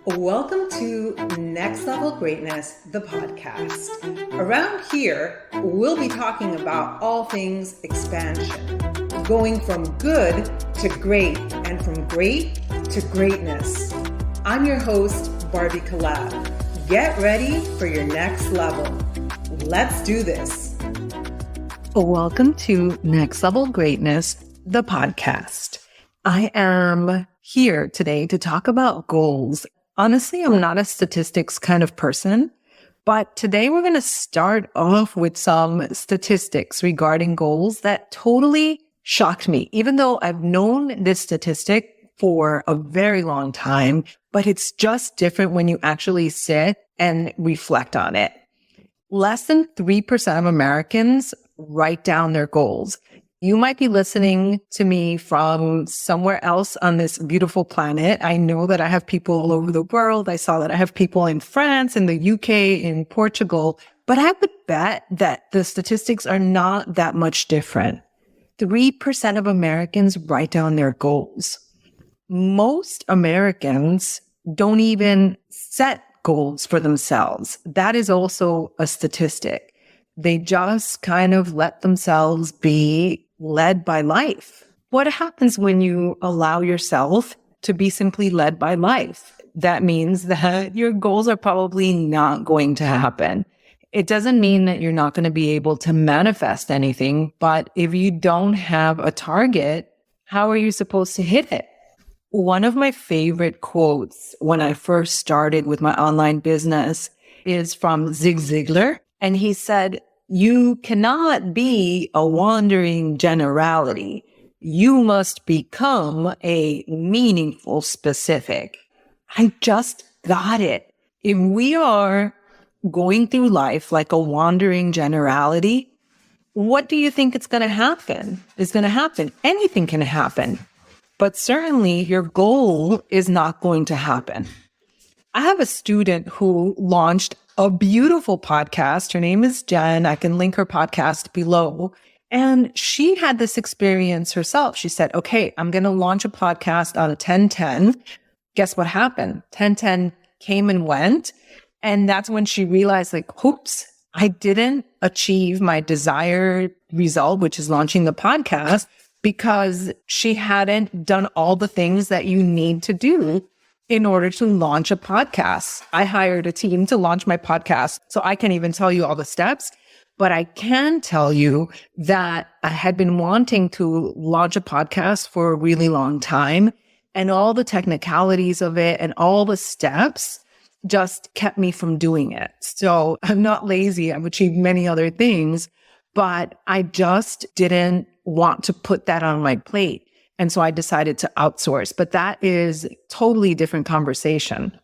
Welcome to Next Level Greatness, the podcast. Around here, we'll be talking about all things expansion, going from good to great and from great to greatness. I'm your host, Barbie Collab. Get ready for your next level. Let's do this. Welcome to Next Level Greatness, the podcast. I am here today to talk about goals. Honestly, I'm not a statistics kind of person, but today we're going to start off with some statistics regarding goals that totally shocked me, even though I've known this statistic for a very long time, but it's just different when you actually sit and reflect on it. Less than 3% of Americans write down their goals. You might be listening to me from somewhere else on this beautiful planet. I know that I have people all over the world. I saw that I have people in France, in the UK, in Portugal, but I would bet that the statistics are not that much different. 3% of Americans write down their goals. Most Americans don't even set goals for themselves. That is also a statistic. They just kind of let themselves be led by life. What happens when you allow yourself to be simply led by life? That means that your goals are probably not going to happen. It doesn't mean that you're not going to be able to manifest anything, but if you don't have a target, how are you supposed to hit it? One of my favorite quotes when I first started with my online business is from Zig Ziglar. And he said, "You cannot be a wandering generality. You must become a meaningful specific." I just got it. If we are going through life like a wandering generality, what do you think is going to happen? Anything can happen. But certainly your goal is not going to happen. I have a student who launched a beautiful podcast. Her name is Jen. I can link her podcast below. And she had this experience herself. She said, okay, I'm going to launch a podcast on a 10-10. Guess what happened? 10-10 came and went. And that's when she realized, like, oops, I didn't achieve my desired result, which is launching the podcast, because she hadn't done all the things that you need to do in order to launch a podcast. I hired a team to launch my podcast, so I can't even tell you all the steps, but I can tell you that I had been wanting to launch a podcast for a really long time, and all the technicalities of it and all the steps just kept me from doing it. So I'm not lazy. I've achieved many other things, but I just didn't want to put that on my plate. And so I decided to outsource. But that is totally different conversation,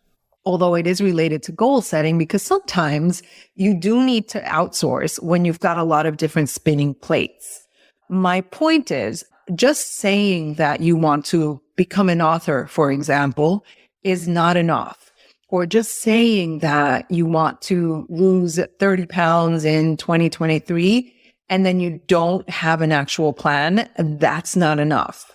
although it is related to goal setting, because sometimes you do need to outsource when you've got a lot of different spinning plates. My point is, just saying that you want to become an author, for example, is not enough. Or just saying that you want to lose 30 pounds in 2023, and then you don't have an actual plan, that's not enough.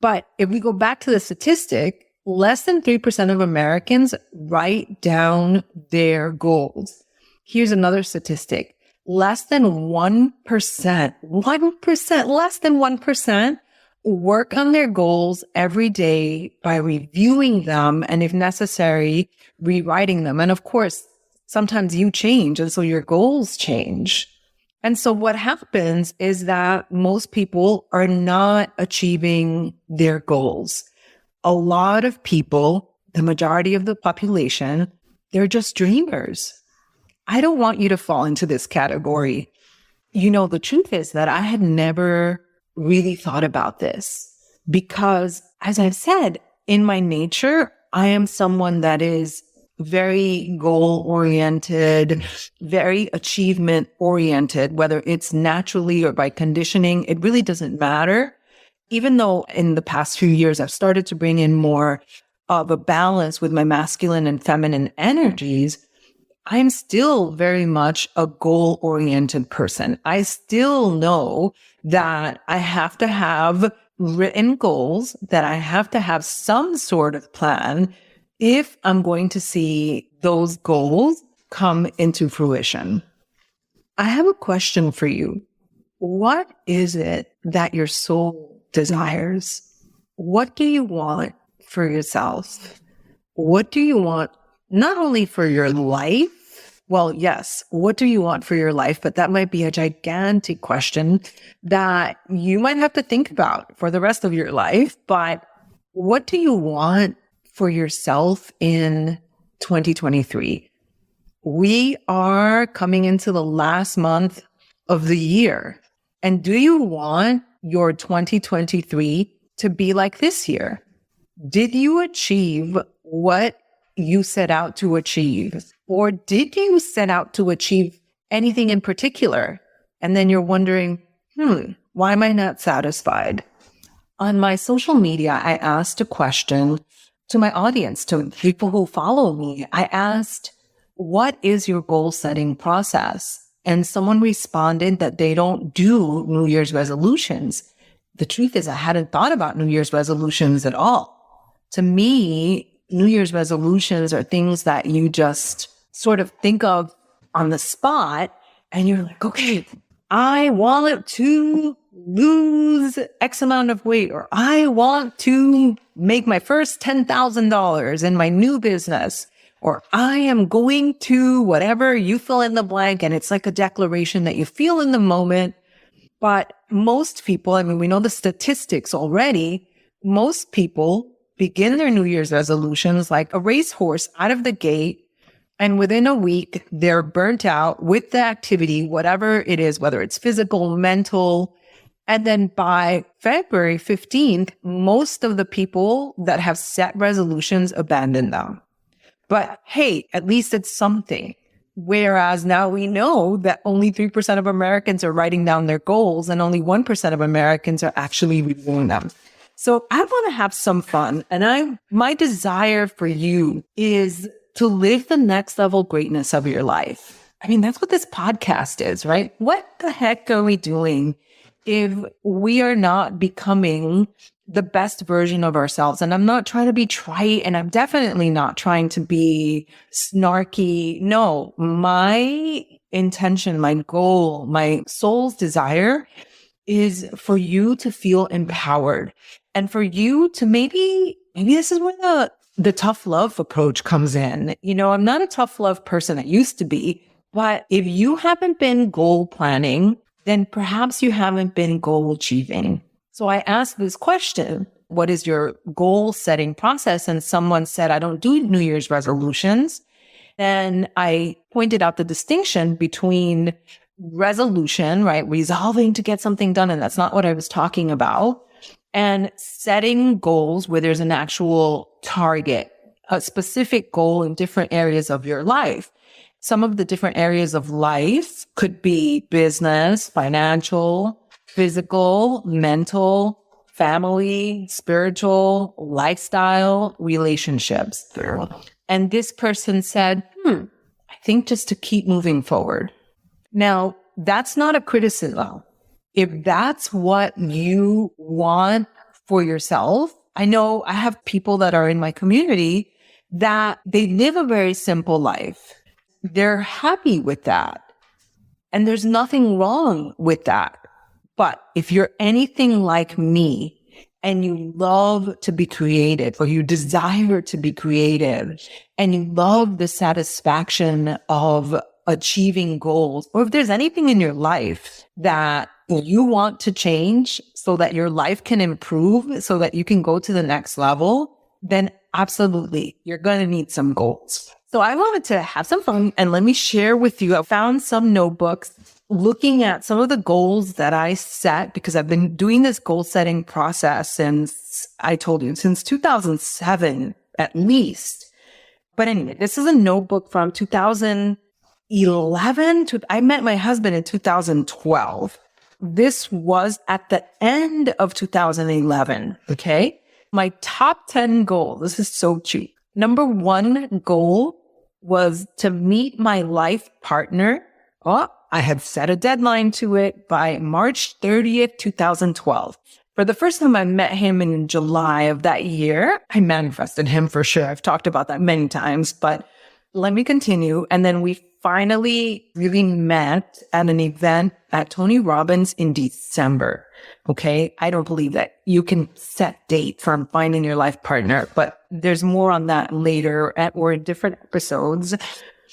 But if we go back to the statistic, less than 3% of Americans write down their goals. Here's another statistic. Less than 1%, less than 1% work on their goals every day by reviewing them and, if necessary, rewriting them. And of course, sometimes you change, and so your goals change. And so what happens is that most people are not achieving their goals. A lot of people, the majority of the population, they're just dreamers. I don't want you to fall into this category. You know, the truth is that I had never really thought about this because, as I've said, in my nature, I am someone that is very goal-oriented, very achievement-oriented, whether it's naturally or by conditioning, it really doesn't matter. Even though in the past few years, I've started to bring in more of a balance with my masculine and feminine energies, I'm still very much a goal-oriented person. I still know that I have to have written goals, that I have to have some sort of plan if I'm going to see those goals come into fruition? I have a question for you. What is it that your soul desires? What do you want for yourself? What do you want not only for your life? Well, yes, what do you want for your life? But that might be a gigantic question that you might have to think about for the rest of your life. But what do you want for yourself in 2023? We are coming into the last month of the year. And do you want your 2023 to be like this year? Did you achieve what you set out to achieve? Or did you set out to achieve anything in particular? And then you're wondering, why am I not satisfied? On my social media, I asked a question to my audience, to people who follow me. I asked, what is your goal setting process? And someone responded that they don't do New Year's resolutions. The truth is, I hadn't thought about New Year's resolutions at all. To me, New Year's resolutions are things that you just sort of think of on the spot, and you're like, okay, I want to lose X amount of weight, or I want to make my first $10,000 in my new business, or I am going to whatever, you fill in the blank. And it's like a declaration that you feel in the moment. But most people, I mean, we know the statistics already. Most people begin their New Year's resolutions like a racehorse out of the gate. And within a week, they're burnt out with the activity, whatever it is, whether it's physical, mental. And then by February 15th, most of the people that have set resolutions abandon them. But hey, at least it's something. Whereas now we know that only 3% of Americans are writing down their goals and only 1% of Americans are actually reviewing them. So I want to have some fun. And my desire for you is to live the next level greatness of your life. I mean, that's what this podcast is, right? What the heck are we doing if we are not becoming the best version of ourselves? And I'm not trying to be trite, and I'm definitely not trying to be snarky. No, my intention, my goal, my soul's desire is for you to feel empowered and for you to maybe this is where the tough love approach comes in. You know, I'm not a tough love person. I used to be, but if you haven't been goal planning, then perhaps you haven't been goal achieving. So I asked this question, what is your goal setting process? And someone said, I don't do New Year's resolutions. Then I pointed out the distinction between resolution, right? Resolving to get something done. And that's not what I was talking about. And setting goals where there's an actual target, a specific goal in different areas of your life. Some of the different areas of life could be business, financial, physical, mental, family, spiritual, lifestyle, relationships. And this person said, I think just to keep moving forward. Now, that's not a criticism. If that's what you want for yourself, I know I have people that are in my community that they live a very simple life. They're happy with that. And there's nothing wrong with that. But if you're anything like me and you love to be creative, or you desire to be creative, and you love the satisfaction of achieving goals, or if there's anything in your life that you want to change so that your life can improve, so that you can go to the next level, then absolutely, you're going to need some goals. So I wanted to have some fun, and let me share with you. I found some notebooks looking at some of the goals that I set, because I've been doing this goal setting process since 2007 at least. But anyway, this is a notebook from 2011. I met my husband in 2012. This was at the end of 2011. Okay. My top 10 goals. This is so cheap. Number 1 goal was to meet my life partner. I had set a deadline to it by March 30th, 2012. For the first time I met him in July of that year, I manifested him for sure. I've talked about that many times, but let me continue. And then we finally really met at an event at Tony Robbins in December. Okay. I don't believe that you can set date for finding your life partner, but there's more on that later or in different episodes.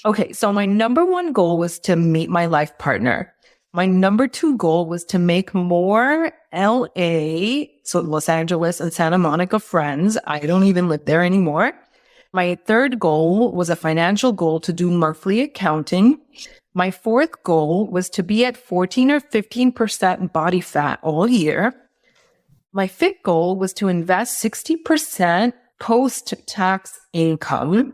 Okay. So my number one goal was to meet my life partner. My number two goal was to make more LA, so Los Angeles and Santa Monica friends. I don't even live there anymore. My third goal was a financial goal to do monthly accounting. My fourth goal was to be at 14 or 15% body fat all year. My fifth goal was to invest 60% post-tax income.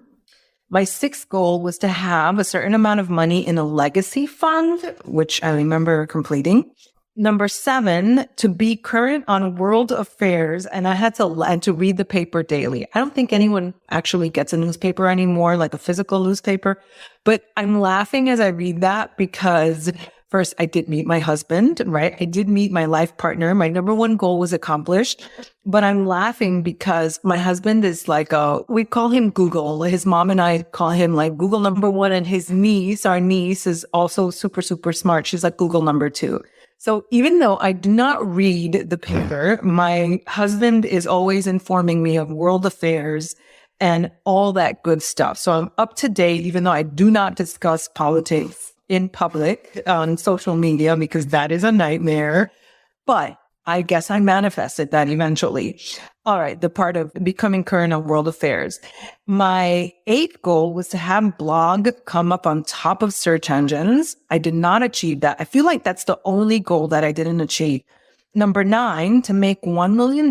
My sixth goal was to have a certain amount of money in a legacy fund, which I remember completing. Number 7, to be current on world affairs. And I had to read the paper daily. I don't think anyone actually gets a newspaper anymore, like a physical newspaper. But I'm laughing as I read that because first, I did meet my husband, right? I did meet my life partner. My number one goal was accomplished, but I'm laughing because my husband is like we call him Google. His mom and I call him like Google number 1, and his niece, our niece, is also super, super smart. She's like Google number 2. So even though I do not read the paper, my husband is always informing me of world affairs and all that good stuff. So I'm up to date, even though I do not discuss politics in public on social media because that is a nightmare. But I guess I manifested that eventually. All right, the part of becoming current on world affairs. My 8th goal was to have blog come up on top of search engines. I did not achieve that. I feel like that's the only goal that I didn't achieve. Number 9, to make $1 million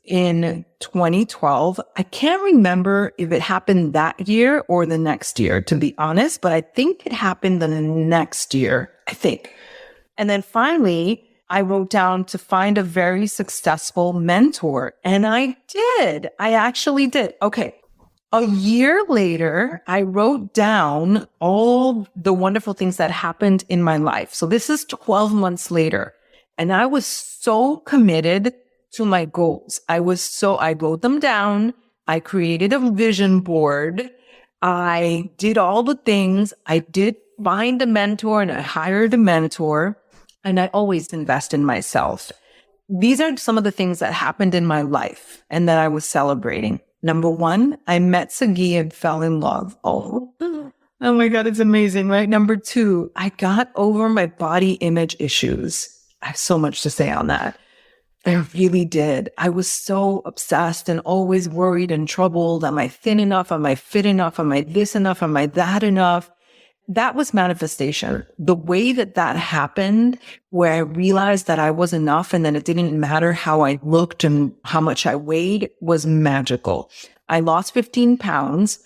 in 2012. I can't remember if it happened that year or the next year, to be honest, but I think it happened the next year, I think. And then finally, I wrote down to find a very successful mentor. And I did. I actually did. Okay. A year later, I wrote down all the wonderful things that happened in my life. So this is 12 months later. And I was so committed to my goals. I wrote them down. I created a vision board. I did all the things. I did find a mentor and I hired a mentor. And I always invest in myself. These are some of the things that happened in my life and that I was celebrating. Number 1, I met Sagi and fell in love. Oh my God, it's amazing, right? Number 2, I got over my body image issues. I have so much to say on that. I really did. I was so obsessed and always worried and troubled. Am I thin enough? Am I fit enough? Am I this enough? Am I that enough? That was manifestation. The way that happened, where I realized that I was enough and then it didn't matter how I looked and how much I weighed, was magical. I lost 15 pounds.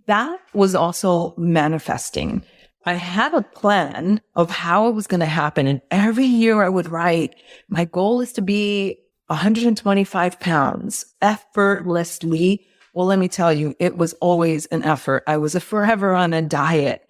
That was also manifesting. I had a plan of how it was going to happen. And every year I would write, my goal is to be 125 pounds effortlessly. Well, let me tell you, it was always an effort. I was forever on a diet.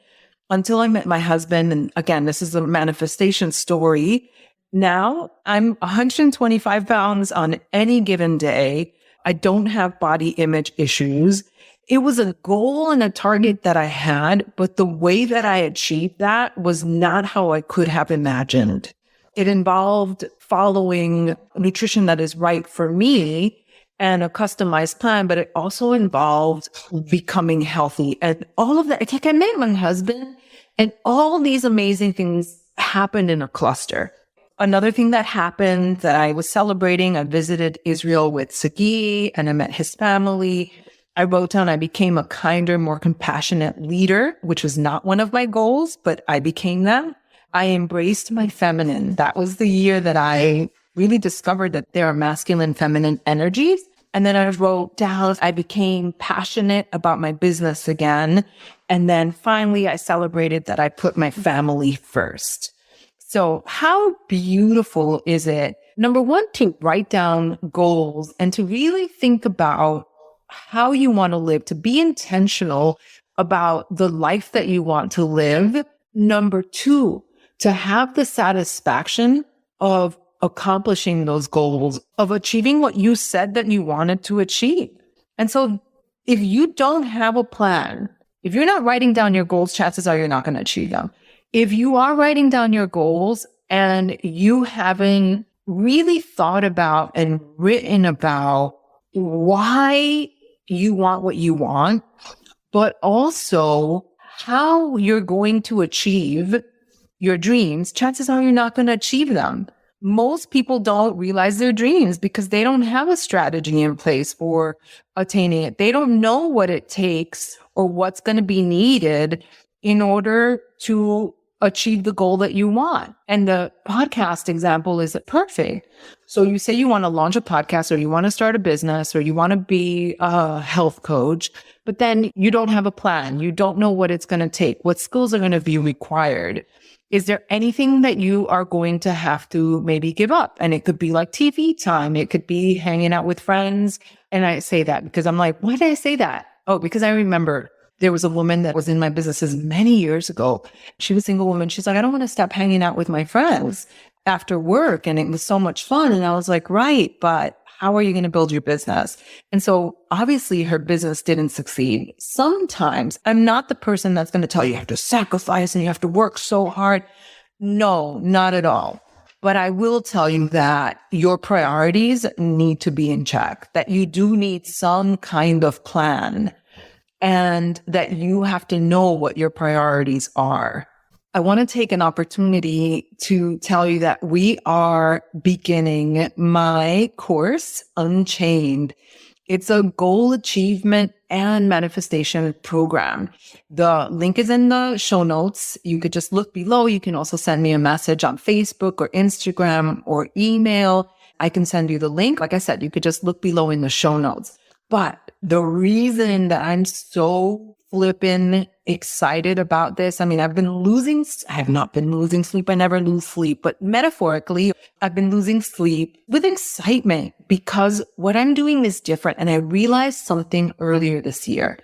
Until I met my husband. And again, this is a manifestation story. Now I'm 125 pounds on any given day. I don't have body image issues. It was a goal and a target that I had, but the way that I achieved that was not how I could have imagined. It involved following nutrition that is right for me and a customized plan, but it also involved becoming healthy and all of that. Like I met my husband and all these amazing things happened in a cluster. Another thing that happened that I was celebrating, I visited Israel with Sagi and I met his family. I wrote down I became a kinder, more compassionate leader, which was not one of my goals, but I became that. I embraced my feminine. That was the year that I really discovered that there are masculine, feminine energies. And then I wrote down, I became passionate about my business again. And then finally, I celebrated that I put my family first. So how beautiful is it? Number 1, to write down goals and to really think about how you want to live, to be intentional about the life that you want to live. Number 2, to have the satisfaction of accomplishing those goals, of achieving what you said that you wanted to achieve. And so if you don't have a plan, if you're not writing down your goals, chances are you're not going to achieve them. If you are writing down your goals and you haven't really thought about and written about why you want what you want, but also how you're going to achieve your dreams, chances are you're not going to achieve them. Most people don't realize their dreams because they don't have a strategy in place for attaining it. They don't know what it takes or what's going to be needed in order to achieve the goal that you want. And the podcast example is perfect. So you say you want to launch a podcast, or you want to start a business, or you want to be a health coach, but then you don't have a plan. You don't know what it's going to take, what skills are going to be required. Is there anything that you are going to have to maybe give up? And it could be like TV time. It could be hanging out with friends. And I say that because I'm like, why did I say that? Oh, because I remember there was a woman that was in my businesses many years ago. She was a single woman. She's like, I don't want to stop hanging out with my friends after work. And it was so much fun. And I was like, right, but how are you going to build your business? And so obviously her business didn't succeed. Sometimes I'm not the person that's going to tell you have to sacrifice and you have to work so hard. No, not at all. But I will tell you that your priorities need to be in check, that you do need some kind of plan, and that you have to know what your priorities are. I want to take an opportunity to tell you that we are beginning my course, Unchained. It's a goal achievement and manifestation program. The link is in the show notes. You could just look below. You can also send me a message on Facebook or Instagram or email. I can send you the link. Like I said, you could just look below in the show notes. But the reason that I'm so flippin' excited about this, I have not been losing sleep. I never lose sleep, but metaphorically, I've been losing sleep with excitement because what I'm doing is different. And I realized something earlier this year.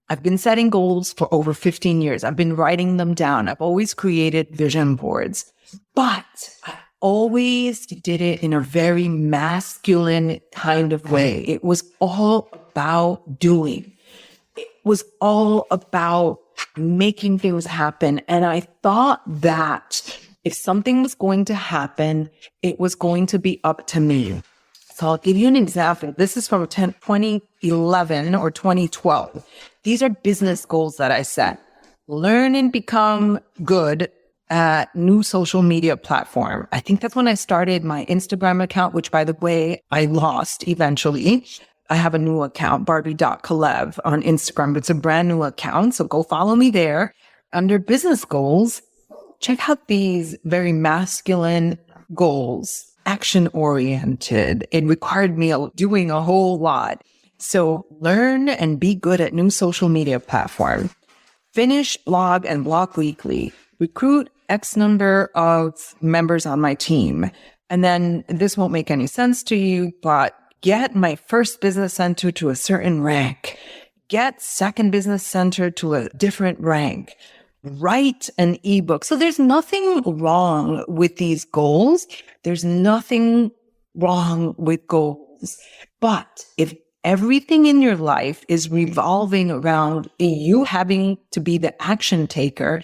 I've been setting goals for over 15 years. I've been writing them down. I've always created vision boards, but I always did it in a very masculine kind of way. It was all about doing. It was all about making things happen. And I thought that if something was going to happen, it was going to be up to me. So I'll give you an example. This is from 2011 or 2012. These are business goals that I set. Learn and become good at new social media platform. I think that's when I started my Instagram account, which, by the way, I lost eventually. I have a new account, Barbie.Kalev on Instagram. It's a brand new account, so go follow me there. Under business goals, check out these very masculine goals, action-oriented. It required me doing a whole lot. So learn and be good at new social media platform. Finish blog and blog weekly. Recruit X number of members on my team. And then this won't make any sense to you, but get my first business center to a certain rank. Get second business center to a different rank. Write an ebook. So there's nothing wrong with these goals. There's nothing wrong with goals. But if everything in your life is revolving around you having to be the action taker,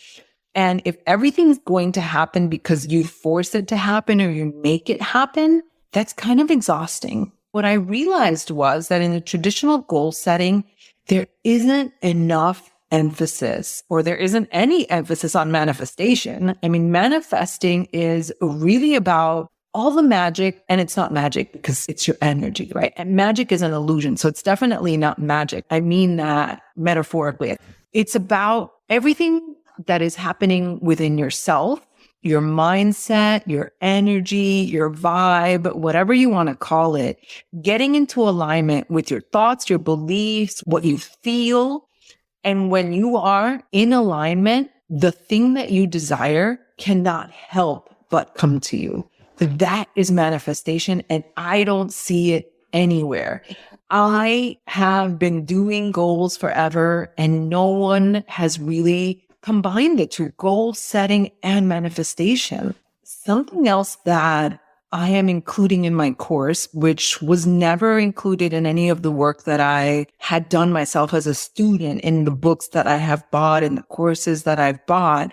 and if everything's going to happen because you force it to happen or you make it happen, that's kind of exhausting. What I realized was that in a traditional goal setting, there isn't enough emphasis, or there isn't any emphasis on manifestation. Manifesting is really about all the magic, and it's not magic because it's your energy, right? And magic is an illusion. So it's definitely not magic. I mean that metaphorically. It's about everything that is happening within yourself, your mindset, your energy, your vibe, whatever you want to call it, getting into alignment with your thoughts, your beliefs, what you feel. And when you are in alignment, the thing that you desire cannot help but come to you. That is manifestation, and I don't see it anywhere. I have been doing goals forever, and no one has really combined the two, goal setting and manifestation. Something else that I am including in my course, which was never included in any of the work that I had done myself as a student, in the books that I have bought, in the courses that I've bought,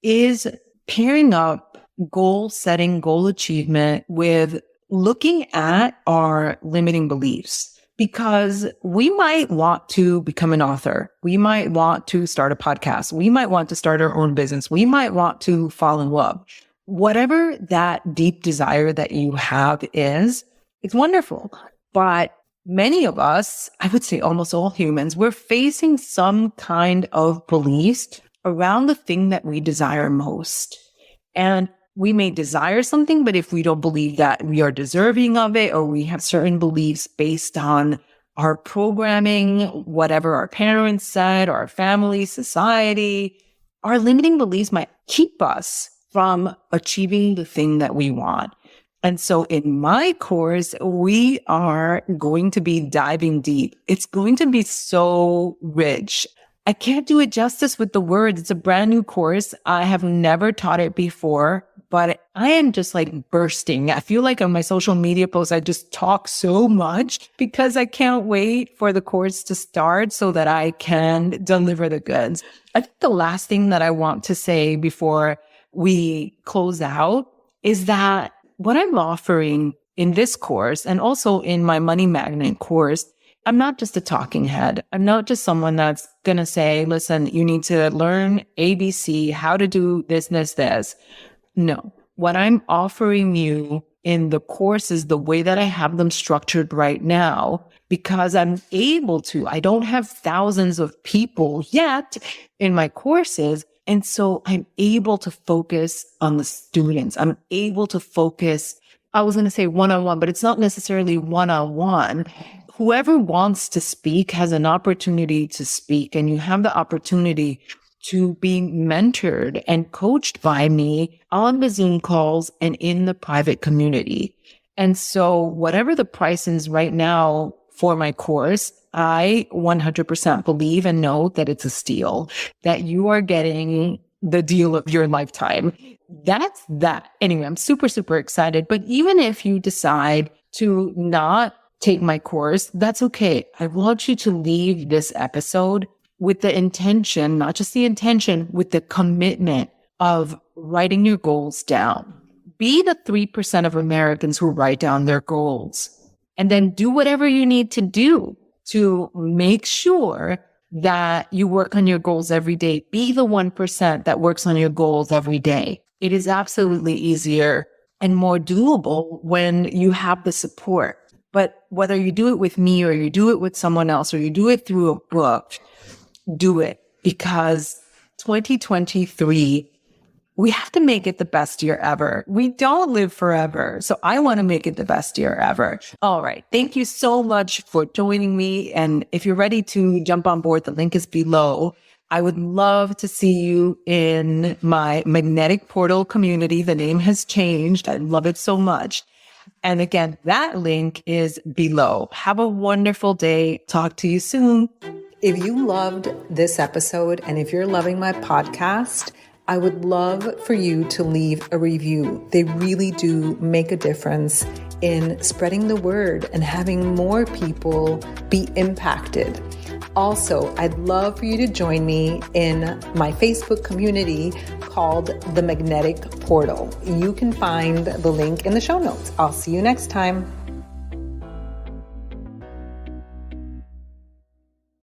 is pairing up goal setting, goal achievement with looking at our limiting beliefs. Because we might want to become an author. We might want to start a podcast. We might want to start our own business. We might want to fall in love. Whatever that deep desire that you have is, it's wonderful. But many of us, I would say almost all humans, we're facing some kind of beliefs around the thing that we desire most. And we may desire something, but if we don't believe that we are deserving of it, or we have certain beliefs based on our programming, whatever our parents said, our family, society, our limiting beliefs might keep us from achieving the thing that we want. And so in my course, we are going to be diving deep. It's going to be so rich. I can't do it justice with the words. It's a brand new course. I have never taught it before, but I am just like bursting. I feel like on my social media posts, I just talk so much because I can't wait for the course to start so that I can deliver the goods. I think the last thing that I want to say before we close out is that what I'm offering in this course and also in my Money Magnet course, I'm not just a talking head. I'm not just someone that's going to say, listen, you need to learn ABC, how to do this. No, what I'm offering you in the course is the way that I have them structured right now, because I'm able to. I don't have thousands of people yet in my courses. And so I'm able to focus on the students. I'm able to focus, I was going to say one-on-one, but it's not necessarily one-on-one. Whoever wants to speak has an opportunity to speak, and you have the opportunity to be mentored and coached by me on the Zoom calls and in the private community. And so whatever the price is right now for my course, I 100% believe and know that it's a steal, that you are getting the deal of your lifetime. That's that. Anyway, I'm super, super excited. But even if you decide to not take my course, that's okay. I want you to leave this episode with the intention, not just the intention, with the commitment of writing your goals down. Be the 3% of Americans who write down their goals, and then do whatever you need to do to make sure that you work on your goals every day. Be the 1% that works on your goals every day. It is absolutely easier and more doable when you have the support. But whether you do it with me or you do it with someone else or you do it through a book, do it, because 2023, we have to make it the best year ever. We don't live forever. So I want to make it the best year ever. All right. Thank you so much for joining me. And if you're ready to jump on board, the link is below. I would love to see you in my magnetic portal community. The name has changed. I love it so much. And again, that link is below. Have a wonderful day. Talk to you soon. If you loved this episode and if you're loving my podcast, I would love for you to leave a review. They really do make a difference in spreading the word and having more people be impacted. Also, I'd love for you to join me in my Facebook community called The Magnetic Portal. You can find the link in the show notes. I'll see you next time.